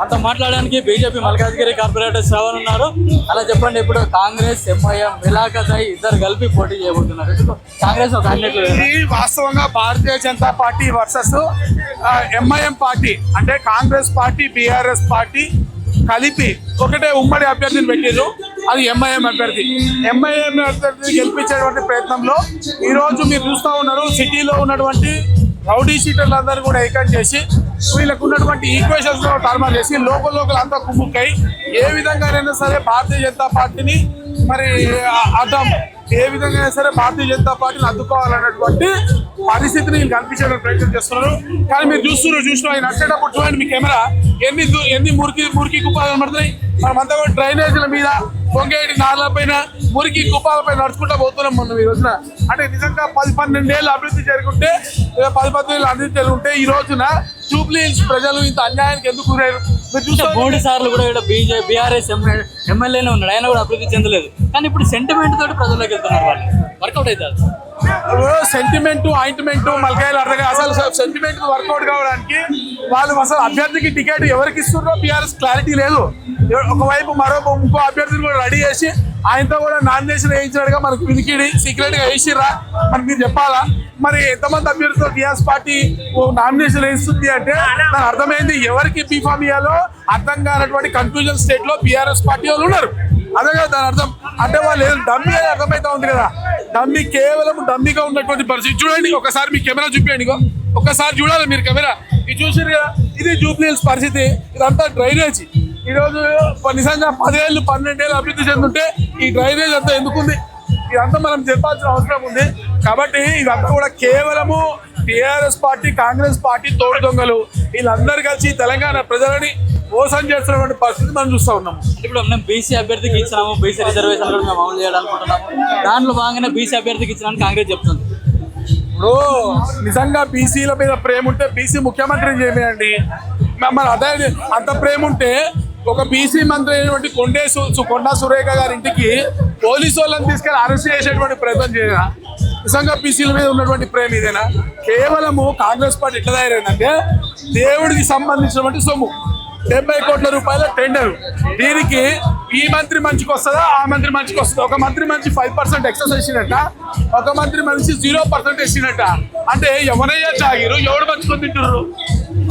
అంత మాట్లాడడానికి BJP Malkajgiri corporator Shravan ఉన్నారు. అలా చెప్పండి, ఇప్పుడు కాంగ్రెస్ ఎంఐఎం విలాకతాయి ఇద్దరు కలిపి పోటీ చేయబోతున్నారు. కాంగ్రెస్ ఒక వాస్తవంగా Bharatiya Janata party versus MIM party అంటే కాంగ్రెస్ పార్టీ బీఆర్ఎస్ పార్టీ కలిపి ఒకటే ఉమ్మడి అభ్యర్థిని పెట్టారు. అది ఎంఐఎం అభ్యర్థి. ఎంఐఎం అభ్యర్థిని గెలిపించేటువంటి ప్రయత్నంలో ఈరోజు మీరు చూస్తూ ఉన్నారు, సిటీలో ఉన్నటువంటి రౌడీ షీటర్లందరూ కూడా ఏకం చేసి వీళ్ళకు ఉన్నటువంటి ఈక్వేషన్స్ టర్మర్ చేసి లోకల్ అంతా కుమ్ముక్కై ఏ విధంగానైనా సరే భారతీయ జనతా పార్టీని మరి ఏ విధంగా సరే భారతీయ జనతా పార్టీని అడ్డుకోవాలన్నటువంటి పరిస్థితిని వీళ్ళు కల్పించడం ప్రయత్నం చేస్తున్నారు. కానీ మీరు చూస్తున్నారు ఆయన నడిచేటప్పుడు చూడండి, మీ కెమెరా ఎన్ని మురికి కుప్పాలు కనబడుతున్నాయి. మనమంతా కూడా డ్రైనేజీల మీద పొంగేటి నార్ల పైన మురికి కుప్పాలపై నడుచుకుంటా పోతున్నాం మొన్న ఈ రోజున. అంటే నిజంగా 10-12 ఏళ్ళు అభివృద్ధి జరుగుంటే 10-15 ఏళ్ళు అభివృద్ధి జరుగుంటే ఈ రోజున జూబ్లీ హిల్స్ ప్రజలు ఇంత అన్యాయానికి ఎందుకు గురయ్యారు? మీరు చూస్తే 3 సార్లు కూడా ఇక్కడ బీఆర్ఎస్ ఎమ్మెల్యేనే ఉన్నాడు, ఆయన కూడా అభివృద్ధి చెందలేదు. కానీ ఇప్పుడు సెంటిమెంట్ తోటి ప్రజల్లోకి వెళ్తున్నారు, వాళ్ళు వర్కౌట్ అవుతారు. సెంటిమెంట్ ఆయింట్మెంట్ మలకాయలు అర్థం అసలు సెంటిమెంట్ వర్కౌట్ కావడానికి వాళ్ళు అసలు అభ్యర్థికి టికెట్ ఎవరికి ఇస్తున్నారో బీఆర్ఎస్ క్లారిటీ లేదు. ఒకవైపు ఇంకో అభ్యర్థిని కూడా రెడీ చేసి ఆయనతో కూడా నామినేషన్ వేయించినట్టుగా మనకు వినికిడి సీక్రెట్ గా వేసిర్రా మరి మీరు చెప్పాలా? మరి ఎంతమంది అభ్యర్థులతో టీఆర్ఎస్ పార్టీ నామినేషన్ వేస్తుంది అంటే దాని అర్థమైంది ఎవరికి బీఫామ్ ఇయ్యాలో అర్థం కానటువంటి కన్ఫ్యూజన్ స్టేట్ లో బీఆర్ఎస్ పార్టీ వాళ్ళు ఉన్నారు. అదే కదా దాని అర్థం. అంటే వాళ్ళు డమ్మీ అని అర్థమైతా ఉంది కదా, డమ్మీ కేవలం డమ్మీగా ఉన్నటువంటి పరిస్థితి. చూడండి ఒకసారి మీ కెమెరా చూపించండి, ఒక్కసారి చూడాలి మీరు కెమెరా. ఇది చూసారు కదా, ఇది జూబ్లీ హిల్స్ పరిస్థితి. ఇదంతా డ్రైనేజ్. ఈరోజు నిజంగా 10 ఏళ్ళు 12 ఏళ్ళు అభివృద్ధి చెందుంటే ఈ డ్రైనేజ్ అంతా ఎందుకుంది? ఇదంతా మనం చెప్పాల్సిన అవసరం ఉంది. కాబట్టి ఇదంతా కూడా కేవలము టీఆర్ఎస్ పార్టీ కాంగ్రెస్ పార్టీ తోడు దొంగలు వీళ్ళందరూ కలిసి తెలంగాణ ప్రజలని మోసం చేస్తున్నటువంటి పరిస్థితి మనం చూస్తూ ఉన్నాము. ఇప్పుడు మేము బీసీ అభ్యర్థికి ఇచ్చినాము, బీసీ రిజర్వేషన్ కూడా మేము అమలు చేయాలనుకుంటున్నాము. దాంట్లో భాగంగానే బీసీ అభ్యర్థికి ఇచ్చినామని కాంగ్రెస్ చెప్తుంది. ఇప్పుడు నిజంగా బీసీల మీద ప్రేమ ఉంటే బీసీ ముఖ్యమంత్రిని చేయలేండి. మరి అదే అంత ప్రేమ ఉంటే ఒక బీసీ మంత్రి అయినటువంటి కొండా సురేఖ గారి ఇంటికి పోలీసు వాళ్ళని తీసుకెళ్లి అరెస్ట్ చేసేటువంటి ప్రయత్నం చేయరా? నిజంగా బీసీల మీద ఉన్నటువంటి ప్రేమ ఇదేనా? కేవలము కాంగ్రెస్ పార్టీ ఎట్లా తయారైందంటే దేవుడికి సంబంధించినటువంటి సొమ్ము 70 కోట్ల రూపాయల టెండర్. దీనికి ఈ మంత్రి మంచికి వస్తుందా ఆ మంత్రి మంచికి వస్తుందా? ఒక మంత్రి మంచి 5% ఎక్సెస్ వేసినట్ట, ఒక మంత్రి మంచి 0% వేసినట్ట. అంటే ఎవరయ్యా జాగీరు ఎవడు పంచుకొని తింటున్నారు?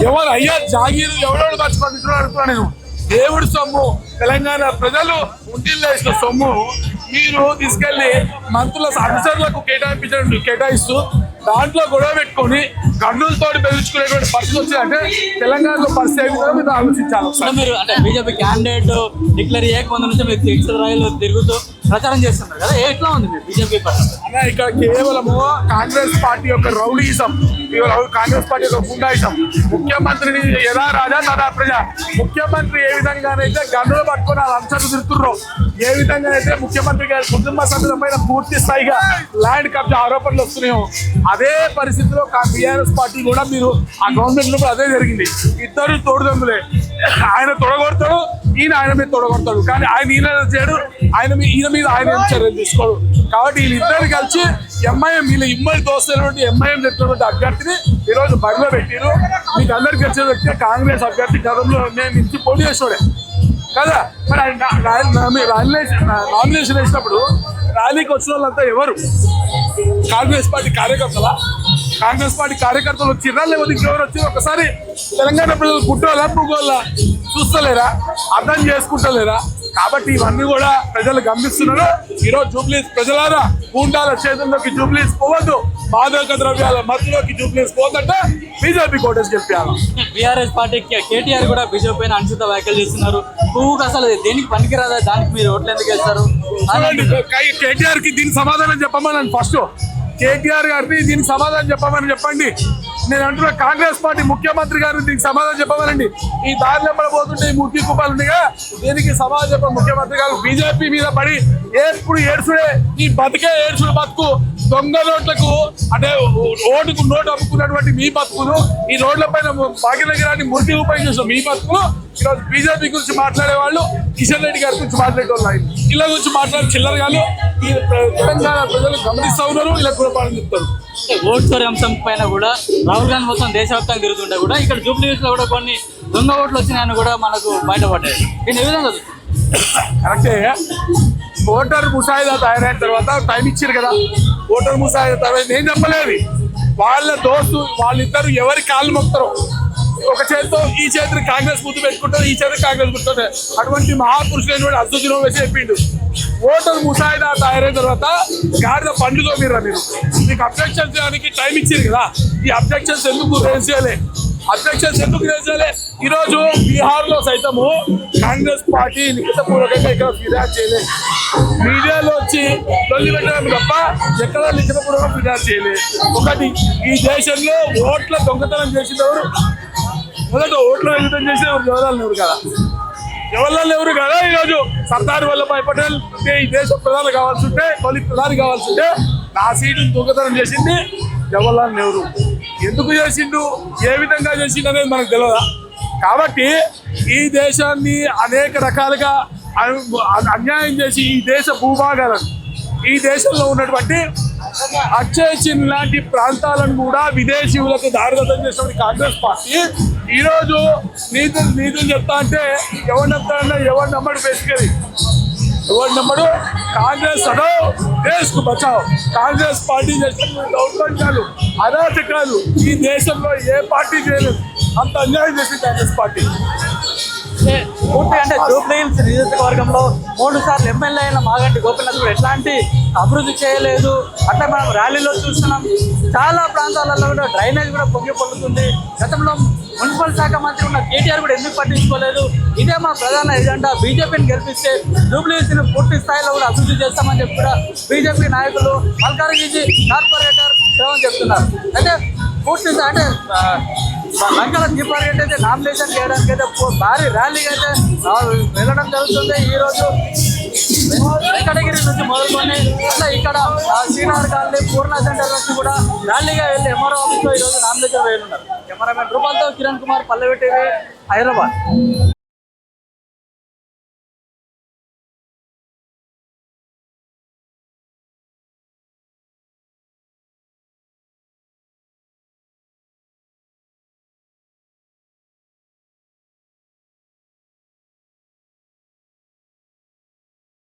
ఎవరు అయ్యా జాగీరు ఎవడెవడు పంచుకొని తింటున్నారు అడుగుతున్నా నేను. దేవుడి సొమ్ము తెలంగాణ ప్రజలు ఉండిల్లో వేసిన సొమ్ము మీరు తీసుకెళ్లి మంత్రుల అధికారులకు కేటాయిస్తూ దాంట్లో గొడవ పెట్టుకొని గన్నులతో బెదిరించుకునేటువంటి పరిస్థితి వచ్చిందంటే తెలంగాణలో పరిస్థితి ఏ విధంగా మీరు ఆలోచించాలి. మీరు అంటే బీజేపీ క్యాండిడేట్ డిక్లేర్ చేయకముందు నుంచి మీరు ఇక్షరాయిలో తిరుగుతూ ప్రచారం చేస్తున్నారు కదా, ఎట్లా ఉంది మీరు బీజేపీ పరిస్థితి? అలా ఇక్కడ కేవలము కాంగ్రెస్ పార్టీ యొక్క రౌడీయిజం, కాంగ్రెస్ పార్టీ యొక్క గుండాయిజం. ముఖ్యమంత్రిని యథా రాజా తదా ప్రజ. ముఖ్యమంత్రి ఏ విధంగానైతే గన్నులు పట్టుకొని వాళ్ళ అంశాలు తిరుగుతుర్రో, ఏ విధంగానైతే ముఖ్యమంత్రి గారి కుటుంబ సభ్యుల పైన పూర్తి స్థాయిగా ల్యాండ్ కబ్జా ఆరోపణలు వస్తున్నాయో అదే పరిస్థితిలో బీఆర్ఎస్ పార్టీ కూడా మీరు ఆ గవర్నమెంట్ లో కూడా అదే జరిగింది. ఇద్దరు తోడుదమ్ములే, ఆయన తొడగొడతాడు, ఈయన ఆయన మీద తొడగొడతాడు. కానీ ఆయన ఈయన చేయడు, ఈయన మీద ఆయన చర్యలు తీసుకోడు. కాబట్టి వీళ్ళిద్దరు కలిసి ఎంఐఎం వీళ్ళ ఇమ్మడి దోస్తున్నటువంటి ఎంఐఎం చెప్పినటువంటి అభ్యర్థిని ఈరోజు బరిలో పెట్టారు. మీకు అందరికి తెలిసిన వ్యక్తి కాంగ్రెస్ అభ్యర్థి గతంలో నేను నుంచి పోటీ చేసాడే కదా. మరి నామినేషన్ వేసినప్పుడు ర్యాలీకి వచ్చిన వాళ్ళంతా ఎవరు? కాంగ్రెస్ పార్టీ కార్యకర్తలా? కాంగ్రెస్ పార్టీ కార్యకర్తలు వచ్చిర్రా లేకపోతే ఇంకెవరు వచ్చి ఒకసారి తెలంగాణ ప్రజలు గుట్టోళ్ళ పుగోళ్ళ చూస్తలేరా? అర్థం చేసుకుంటలేరా? కాబట్టి ఇవన్నీ కూడా ప్రజలు గమనిస్తున్నారు. ఈరోజు జూబ్లీస్ ప్రజలారా గూండాల చేతుల్లోకి జూబ్లీస్ పోవద్దు, మాదక ద్రవ్యాల మధ్యలోకి జూబ్లీస్ పోవద్దంటే బీజేపీ కోటేసి చెప్పారు. బీఆర్ఎస్ పార్టీకి కేటీఆర్ కూడా బీజేపీ పైన అనుచిత వ్యాఖ్యలు చేస్తున్నారు. పువ్వుకు అసలు దేనికి పనికిరాదా, దానికి మీరు ఓట్లు ఎందుకు వేస్తారు? కేటీఆర్ కి దీనికి సమాధానం చెప్పమని ఫస్ట్ కేటీఆర్ గారిని దీనికి సమాధానం చెప్పమని చెప్పండి. నేను అంటున్నా కాంగ్రెస్ పార్టీ ముఖ్యమంత్రి గారిని దీనికి సమాధానం చెప్పమనండి. ఈ దారిలో పడబోతుంటే ఈ మురికి కుప్పాలు ఉన్నాయిగా, దీనికి సమాధానం చెప్ప ముఖ్యమంత్రి గారు. బీజేపీ మీద పడి ఎప్పుడు ఏడ్చుడే, ఈ బతికే ఏడ్చుడు బతుకు, దొంగ నోట్లకు అంటే ఓటుకు నోటు అమ్ముకున్నటువంటి మీ బతుకులు, ఈ రోడ్ల పైన భాగ్యనగరాన్ని మురికి ఉపయోగించిన మీ బతుకులు ఈరోజు బీజేపీ గురించి మాట్లాడే వాళ్ళు కిషన్ రెడ్డి గారి గురించి మాట్లాడే వాళ్ళు ఇలా గురించి మాట్లాడే చిల్లర గారు ఈ తెలంగాణ ప్రజలు గమనిస్తూ ఉన్నారు. ఇలా గుణపాఠం చెప్తారు. ఓట్ చోరీ అంశం పైన కూడా రాహుల్ గాంధీ మొత్తం దేశవ్యాప్తంగా తిరుగుతుంటే కూడా ఇక్కడ జూబ్లీ హిల్స్ లో కూడా కొన్ని దొంగ ఓట్లు వచ్చినాయని కూడా మనకు బయటపడ్డాయి. దీన్ని ఏ విధంగా చూస్తారు? కరెక్టే. ఓటర్ ముసాయిదా తయారైన తర్వాత టైం ఇచ్చారు కదా. ఓటర్ ముసాయిదా తర్వాత నేను చెప్పలేదు, వాళ్ళ దోస్తు వాళ్ళిద్దరు ఎవరి కాళ్ళు మొక్కుతారో, ఒక చేతితో ఈ చేతిని కాంగ్రెస్ ముద్దు పెట్టుకుంటారు, ఈ చేతి కాంగ్రెస్ గుర్తుంటే అటువంటి మహాపురుషులైన అర్జున్ వేసి చెప్పిండు. ఓటర్ ముసాయిదా తయారైన తర్వాత గాడిద పండుగ మీరు మీకు అబ్జెక్షన్స్ చేయడానికి టైం ఇచ్చారు కదా. ఈ అబ్జెక్షన్స్ ఎందుకు రేజ్ చేయలే? ఈరోజు బీహార్ లో సైతము కాంగ్రెస్ పార్టీ లిఖితపూర్వకంగా ఇక్కడ ఫిర్యాదు చేయలేదు. మీడియాలో వచ్చి తొలి పెట్టడం తప్ప ఎక్కడ లిఖితపూర్వకంగా ఫిర్యాదు చేయలేదు. ఒకటి, ఈ దేశంలో ఓట్ల దొంగతనం చేసినవారు, మొదట ఓట్ల దొంగతనం చేసేవారు జవహర్లాల్ నెహ్రూ కదా. ఈరోజు సర్దార్ వల్లభాయ్ పటేల్ ఈ దేశ ప్రధాని కావాల్సి ఉంటే, తొలి ప్రధాని కావాల్సి ఉంటే నా సీటును దొంగతనం చేసింది జవహర్లాల్ నెహ్రూ. ఎందుకు చేసిండు, ఏ విధంగా చేసిండు అనేది మనకు తెలియదా? కాబట్టి ఈ దేశాన్ని అనేక రకాలుగా అన్యాయం చేసి ఈ దేశ భూభాగాలను, ఈ దేశంలో ఉన్నటువంటి అక్షయ్ చిన్ లాంటి ప్రాంతాలను కూడా విదేశీయులకు దారిదత్తం చేసిన కాంగ్రెస్ పార్టీ ఈరోజు నీతులు చెప్తా అంటే ఎవరు నమ్మడు బేసికలీ ఎవరు నమ్మడు. కాంగ్రెస్ అదో దేశకు బచావ్. కాంగ్రెస్ పార్టీ చేసిన దౌర్భాగ్యాలు, అరాచకాలు ఈ దేశంలో ఏ పార్టీ చేయలేదు. అంత అన్యాయం చేసింది కాంగ్రెస్ పార్టీ. పూర్తి అంటే జూబ్లీ హిల్స్ నియోజకవర్గంలో 3 సార్లు ఎమ్మెల్యే అయిన మాగంటి గోపీనాథ్ కూడా ఎట్లాంటి అభివృద్ధి చేయలేదు. అట్లా మనం ర్యాలీలో చూస్తున్నాం, చాలా ప్రాంతాలలో కూడా డ్రైనేజ్ కూడా పొంగి పొందుతుంది. గతంలో మున్సిపల్ శాఖ మంత్రి ఉన్న కేటీఆర్ కూడా ఎందుకు పట్టించుకోలేదు? ఇదే మా ప్రధాన ఎజెండా, బీజేపీని గెలిపిస్తే జూబ్లీ హిల్స్ని పూర్తి స్థాయిలో కూడా అభివృద్ధి చేస్తామని చెప్పి కూడా బీజేపీ నాయకులు మల్కాజ్గిరి కార్పొరేటర్ సేవని చెప్తున్నారు. అయితే పూర్తి అంటే లంకల దీపావళి అయితే నామినేషన్ చేయడానికి అయితే భారీ ర్యాలీగా అయితే వెళ్ళడం జరుగుతుంది. ఈరోజు వెంకటగిరి నుంచి మొదలుకొని అట్లా ఇక్కడ శ్రీనగర్ కాలనీ, పూర్ణ సెంటర్ నుంచి కూడా ర్యాలీగా వెళ్ళి ఎంఆర్ఓ ఆఫీస్లో ఈరోజు నామినేషన్ వేయనున్నారు. కెమెరామెన్ రూపాలతో కిరణ్ కుమార్, పల్లవి టీవీ, హైదరాబాద్.